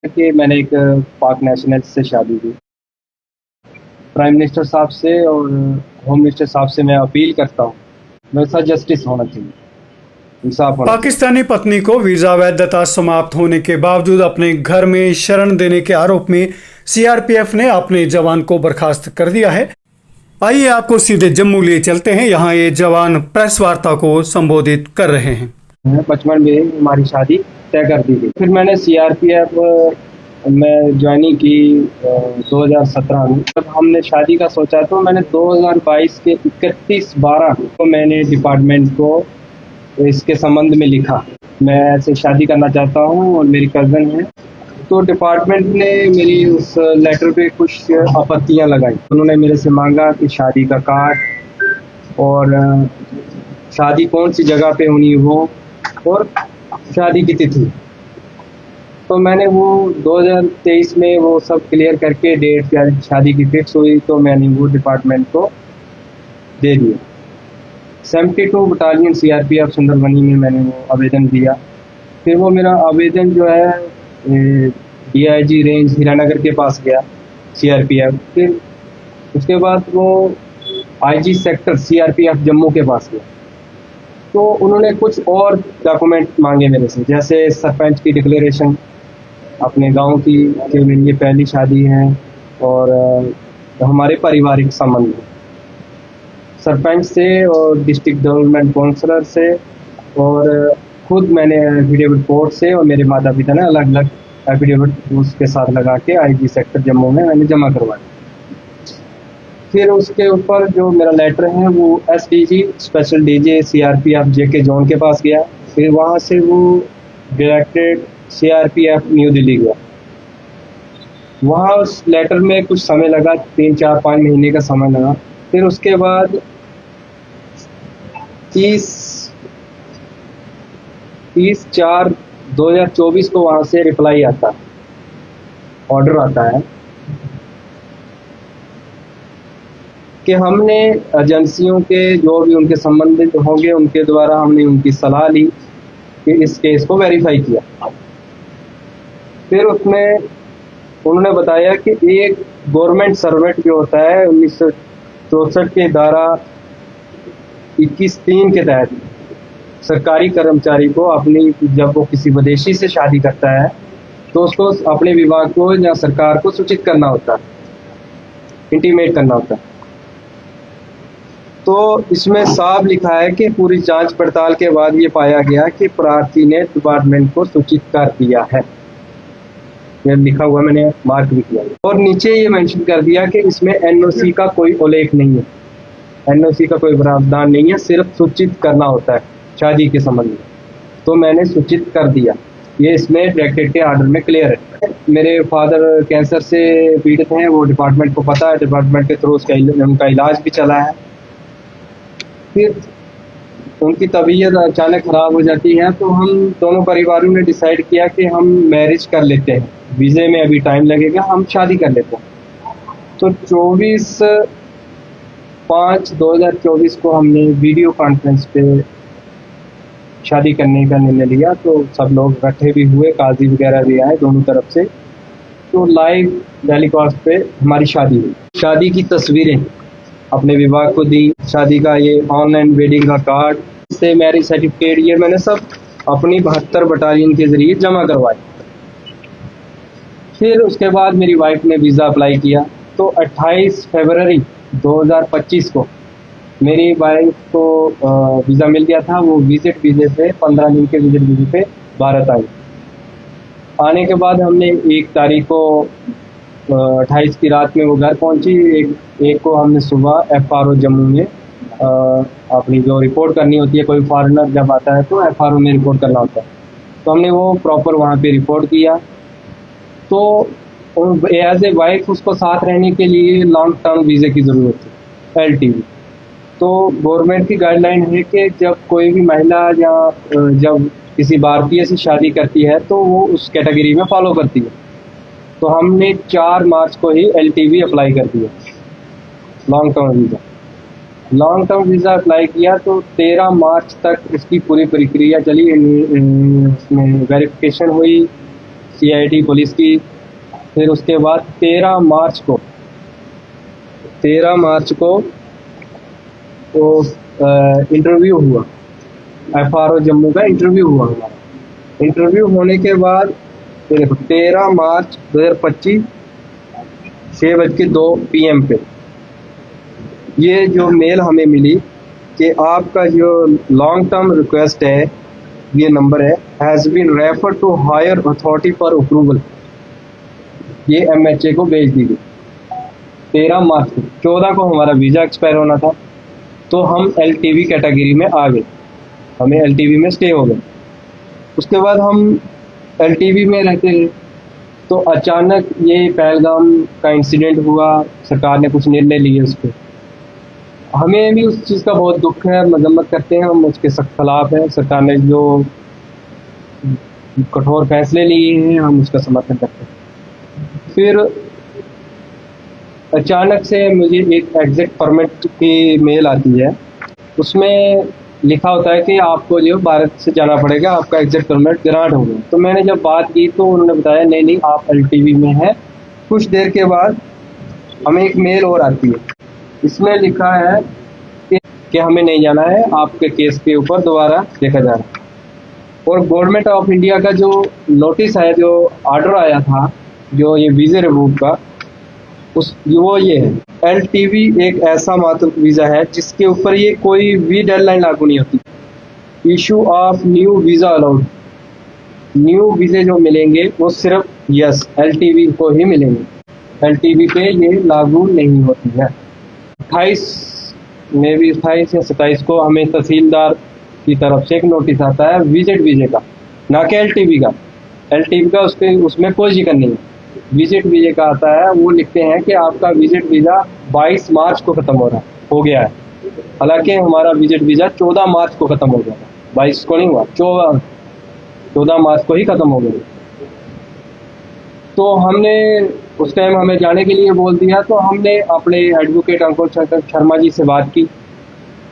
कि मैंने एक पाक नेशनल से शादी की। प्राइम मिनिस्टर साहब से और होम मिनिस्टर साहब से मैं अपील करता हूँ, मेरे साथ जस्टिस होना चाहिए, इंसाफ होना चाहिए। पाकिस्तानी पत्नी को वीजा वैधता समाप्त होने के बावजूद अपने घर में शरण देने के आरोप में सीआरपीएफ ने अपने जवान को बर्खास्त कर दिया है। आइए आपको सीधे जम्मू लिए चलते हैं, यहाँ ये जवान प्रेस वार्ता को संबोधित कर रहे हैं। बचपन में हमारी शादी तय कर दी गई। फिर मैंने सीआरपीएफ में ज्वाइनिंग की 2017 में। जब हमने शादी का सोचा तो मैंने 2022 के 31/12 को मैंने डिपार्टमेंट को इसके संबंध में लिखा, मैं ऐसे शादी करना चाहता हूँ और मेरी कज़न है। तो डिपार्टमेंट ने मेरी उस लेटर पे कुछ आपत्तियाँ लगाई। उन्होंने मेरे से मांगा कि शादी का कार्ड और शादी कौन सी जगह पे होनी वो और शादी की तिथि। तो मैंने वो 2023 में वो सब क्लियर करके डेट शादी की फिक्स हुई, तो मैंने वो डिपार्टमेंट को दे दिया। 72 बटालियन सीआरपीएफ सुंदरबनी में मैंने वो आवेदन दिया। फिर वो मेरा आवेदन जो है डीआईजी रेंज हीरानगर के पास गया सीआरपीएफ। फिर उसके बाद वो आईजी सेक्टर सीआरपीएफ जम्मू के पास गया। तो उन्होंने कुछ और डॉक्यूमेंट मांगे मेरे से, जैसे सरपंच की डिक्लेरेशन अपने गांव की कि मेरी ये पहली शादी है और हमारे पारिवारिक संबंध है। सरपंच से और डिस्ट्रिक्ट डेवलपमेंट काउंसलर से और खुद मैंने एफिडेविट कोर्ट से और मेरे माता पिता ने अलग अलग एफिडेविट उसके साथ लगा के आईजी सेक्टर जम्मू में मैंने जमा करवाया। फिर उसके ऊपर जो मेरा लेटर है वो एसडीजी स्पेशल डीजे सीआरपीएफ जेके जोन के पास गया। फिर वहाँ से वो डायरेक्टेड सीआरपीएफ न्यू दिल्ली गया। वहाँ उस लेटर में कुछ समय लगा, 3-4-5 महीने का समय लगा। फिर उसके बाद 30/4/2024 को वहाँ से रिप्लाई आता, ऑर्डर आता है कि हमने एजेंसियों के जो भी उनके संबंधित होंगे उनके द्वारा हमने उनकी सलाह ली कि इस केस को वेरीफाई किया। फिर उसमें उन्होंने बताया कि एक गवर्नमेंट सर्वेंट जो होता है 1964 के धारा 21(3) के तहत सरकारी कर्मचारी को अपनी जब वो किसी विदेशी से शादी करता है तो उसको अपने विभाग को या सरकार को सूचित करना होता है, इंटीमेट करना होता है। तो इसमें साफ लिखा है कि पूरी जांच पड़ताल के बाद ये पाया गया कि प्रार्थी ने डिपार्टमेंट को सूचित कर दिया है। ये लिखा हुआ मैंने मार्क भी किया और नीचे ये मेंशन कर दिया कि इसमें एनओसी का कोई उल्लेख नहीं है, एनओसी का कोई प्रावधान नहीं है, सिर्फ सूचित करना होता है शादी के संबंध में। तो मैंने सूचित कर दिया, ये इसमें डायरेक्टेड के आर्डर में क्लियर है। मेरे फादर कैंसर से पीड़ित हैं, वो डिपार्टमेंट को पता है, डिपार्टमेंट के थ्रू उनका इलाज भी चला है। फिर उनकी तबीयत अचानक ख़राब हो जाती है तो हम दोनों परिवारों ने डिसाइड किया कि हम मैरिज कर लेते हैं, वीज़े में अभी टाइम लगेगा, हम शादी कर लेते हैं। तो 24/5/2024 को हमने वीडियो कॉन्फ्रेंस पे शादी करने का निर्णय लिया। तो सब लोग इकट्ठे भी हुए, काजी वगैरह भी आए दोनों तरफ से। तो लाइव टेलीकास्ट पे हमारी शादी हुई। शादी की तस्वीरें अपने विभाग को दी, शादी का ये ऑनलाइन वेडिंग का कार्ड से मैरिज सर्टिफिकेट ये मैंने सब अपनी 72 बटालियन के ज़रिए जमा करवाए। फिर उसके बाद मेरी वाइफ ने वीज़ा अप्लाई किया। तो 28 फरवरी 2025 को मेरी वाइफ को वीज़ा मिल गया था। वो विजिट वीज़े पे 15 दिन के विजिट वीज़े पे भारत आई। आने के बाद हमने 1 तारीख को 28 की रात में वो घर पहुंची। एक को हमने सुबह एफआरओ जम्मू में अपनी जो रिपोर्ट करनी होती है, कोई फॉरेनर जब आता है तो एफआरओ में रिपोर्ट करना होता है, तो हमने वो प्रॉपर वहाँ पे रिपोर्ट किया। तो एज ए वाइफ उसको साथ रहने के लिए लॉन्ग टर्म वीज़े की ज़रूरत थी, एलटीवी। तो गवर्नमेंट की गाइडलाइन है कि जब कोई भी महिला या जब किसी भारतीय से शादी करती है तो वो उस कैटेगरी में फॉलो करती है। तो हमने 4 मार्च को ही एलटीवी अप्लाई कर दिया, long term visa. Long term visa apply किया तो 13 मार्च तक इसकी पूरी प्रक्रिया चली। उसमें वेरिफिकेशन हुई, CID पुलिस की। फिर उसके बाद 13 मार्च को वो इंटरव्यू हुआ, FRO जम्मू का इंटरव्यू हुआ हमारा। इंटरव्यू होने के बाद ये देखो 13 मार्च 2025 6:02 PM पे ये जो मेल हमें मिली कि आपका जो लॉन्ग टर्म रिक्वेस्ट है, ये नंबर है, has been refer to higher authority for approval. ये MHA को भेज दी गई 13 मार्च को। 14 को हमारा वीज़ा एक्सपायर होना था, तो हम LTV कैटेगरी में आ गए, हमें LTV में स्टे हो गए। उसके बाद हम LTV में रहते हैं, तो अचानक ये पहलगाम का इंसिडेंट हुआ, सरकार ने कुछ निर्णय लिए उस पर। हमें भी उस चीज़ का बहुत दुख है, मजम्मत करते हैं, हम उसके सख्त खिलाफ हैं। सरकार ने जो कठोर फैसले लिए हैं, हम उसका समर्थन करते हैं। फिर अचानक से मुझे एक एग्जिट परमिट की मेल आती है, उसमें लिखा होता है कि आपको जो भारत से जाना पड़ेगा, आपका एग्जिट परमिट ग्रांट हो गया। तो मैंने जब बात की तो उन्होंने बताया नहीं आप LTV में हैं। कुछ देर के बाद हमें एक मेल और आती है, इसमें लिखा है कि हमें नहीं जाना है, आपके केस के ऊपर दोबारा देखा जा रहा है। और गवर्नमेंट ऑफ इंडिया का जो नोटिस है, जो ऑर्डर आया था, जो ये वीज़े रिवोक का, वो ये है, LTV एक ऐसा मात्र वीज़ा है जिसके ऊपर ये कोई भी डेडलाइन लागू नहीं होती। Issue of new visa allowed, new वीज़े जो मिलेंगे वो सिर्फ LTV को ही मिलेंगे, LTV पे ये लागू नहीं होती है। 28 या 27 को हमें तहसीलदार की तरफ से एक नोटिस आता है विजिट वीज़े का, ना कि LTV का। LTV का उसमें कोई जिक्र नहीं है, विजिट वीज़े का आता है। वो लिखते हैं कि आपका विजिट वीज़ा 22 मार्च को ख़त्म हो गया है। हालांकि हमारा विजिट वीज़ा 14 मार्च को ख़त्म हो गया था, 22 को नहीं हुआ, 14 मार्च को ही ख़त्म हो गया। तो हमने उस टाइम हमें जाने के लिए बोल दिया, तो हमने अपने एडवोकेट अंकुर शर्मा जी से बात की।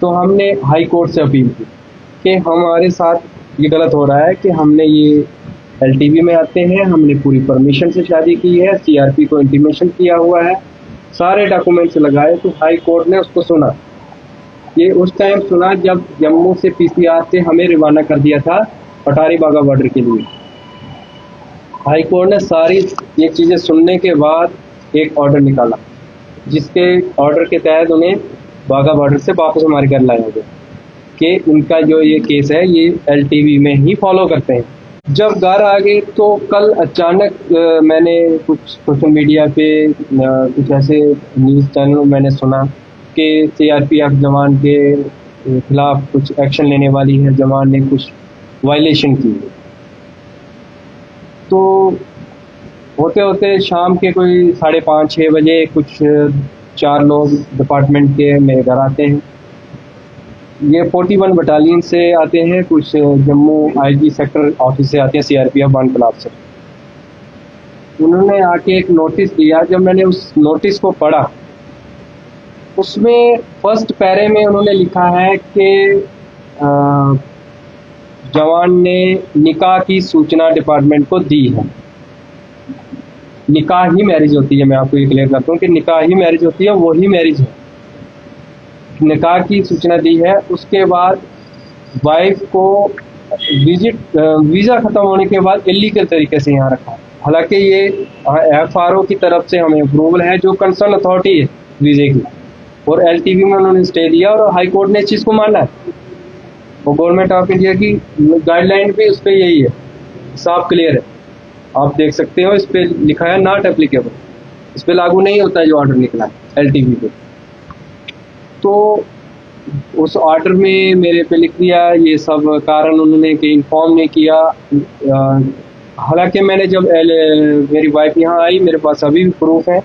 तो हमने हाई कोर्ट से अपील की कि हमारे साथ ये गलत हो रहा है कि हमने ये LTV में आते हैं, हमने पूरी परमिशन से शादी की है, CRP को इंटीमेशन किया हुआ है, सारे डॉक्यूमेंट्स लगाए। तो हाई कोर्ट ने उसको सुना। ये उस टाइम सुना जब जम्मू से PCR से हमें रवाना कर दिया था पटारी बागा बॉर्डर के लिए। हाई कोर्ट ने सारी ये चीज़ें सुनने के बाद एक ऑर्डर निकाला, जिसके ऑर्डर के तहत उन्हें बागा बॉर्डर से वापस हमारे घर लाया गया कि उनका जो ये केस है ये LTV में ही फॉलो करते हैं। जब घर आ गए तो कल अचानक मैंने कुछ सोशल मीडिया पे कुछ ऐसे न्यूज़ चैनल मैंने सुना कि CRPF जवान के खिलाफ कुछ एक्शन लेने वाली है, जवान ने कुछ वायलेशन की। तो होते होते शाम के कोई 5:30-6 बजे कुछ 4 लोग डिपार्टमेंट के मेरे घर आते हैं। ये 41 बटालियन से आते हैं, कुछ जम्मू IG सेक्टर ऑफिस से आते हैं, CRPF वन क्लाब से। उन्होंने आके एक नोटिस दिया। जब मैंने उस नोटिस को पढ़ा, उसमें फर्स्ट पैरे में उन्होंने लिखा है कि जवान ने निकाह की सूचना डिपार्टमेंट को दी है। निकाह ही मैरिज होती है, मैं आपको ये क्लियर करता हूँ कि निकाह ही मैरिज होती है, वही मैरिज है। निकाह की सूचना दी है। उसके बाद वाइफ को वीज़ा ख़त्म होने के बाद इलीगल तरीके से यहाँ रखा। हालांकि ये FRO की तरफ से हमें अप्रूवल है, जो कंसर्न अथॉरिटी है वीज़े की, और LTV में उन्होंने स्टे दिया और हाई कोर्ट ने इस चीज़ को माना है। और गवर्नमेंट ऑफ इंडिया की गाइडलाइन भी उस पर यही है, साफ क्लियर है, आप देख सकते हो। इस पर लिखा है नॉट एप्लीकेबल, इस पर लागू नहीं होता है जो ऑर्डर निकला है LTV पे। तो उस ऑर्डर में मेरे पे लिख दिया ये सब कारण उन्होंने कि इन्फॉर्म नहीं किया। हालांकि मैंने जब मेरी वाइफ यहाँ आई, मेरे पास अभी भी प्रूफ है,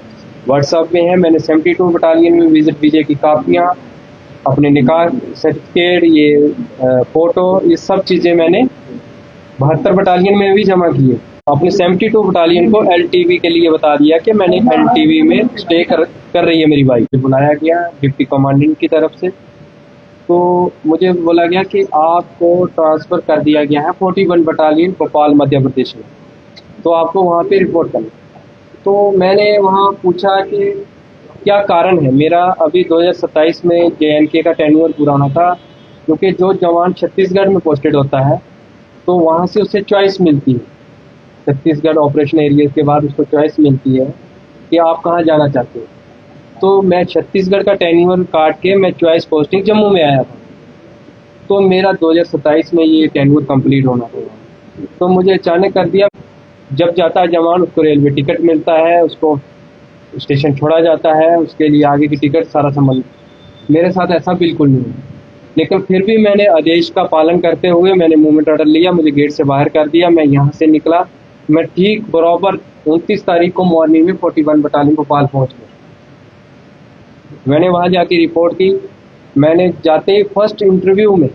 व्हाट्सएप में है। मैंने 72 बटालियन में विजिट वीज़े की कापियाँ, अपने निकाह सर्टिफिकेट, ये फ़ोटो, ये सब चीज़ें मैंने 72 बटालियन में भी जमा किए। अपने 72 बटालियन को LTV के लिए बता दिया कि मैंने LTV में स्टे कर रही है मेरी वाइफ। बुलाया गया डिप्टी कमांडेंट की तरफ से, तो मुझे बोला गया कि आपको ट्रांसफ़र कर दिया गया है 41 बटालियन भोपाल मध्य प्रदेश में। तो आपको वहाँ पे रिपोर्ट करना। तो मैंने वहाँ पूछा कि क्या कारण है। मेरा अभी 2027 में JNK का टेन्योर पूरा होना था, क्योंकि जो जवान छत्तीसगढ़ में पोस्टेड होता है तो वहाँ से उसे चॉइस मिलती है। छत्तीसगढ़ ऑपरेशन एरिया के बाद उसको चॉइस मिलती है कि आप कहाँ जाना चाहते हो। तो मैं छत्तीसगढ़ का टेन्योर काट के मैं चॉइस पोस्टिंग जम्मू में आया था। तो मेरा 2027 में ये टेन्योर कंप्लीट होना था। तो मुझे अचानक कर दिया। जब जाता है जवान उसको रेलवे टिकट मिलता है, उसको स्टेशन छोड़ा जाता है, उसके लिए आगे की टिकट सारा संबंध। मेरे साथ ऐसा बिल्कुल नहीं है। लेकिन फिर भी मैंने आदेश का पालन करते हुए मैंने मूवमेंट ऑर्डर लिया, मुझे गेट से बाहर कर दिया। मैं यहाँ से निकला, मैं ठीक बराबर 29 तारीख को मॉर्निंग में 41 बटालियन भोपाल पहुँच गया। मैंने वहाँ जाके रिपोर्ट की। मैंने जाते ही फर्स्ट इंटरव्यू में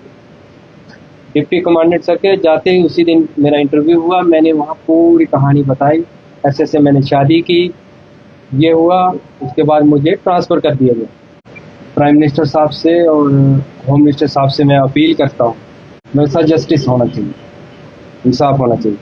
डिप्टी कमांडेंट सर के जाते ही उसी दिन मेरा इंटरव्यू हुआ। मैंने वहाँ पूरी कहानी बताई, ऐसे मैंने शादी की, ये हुआ। उसके बाद मुझे ट्रांसफ़र कर दिया गया। प्राइम मिनिस्टर साहब से और होम मिनिस्टर साहब से मैं अपील करता हूँ, मेरे साथ जस्टिस होना चाहिए, इंसाफ होना चाहिए।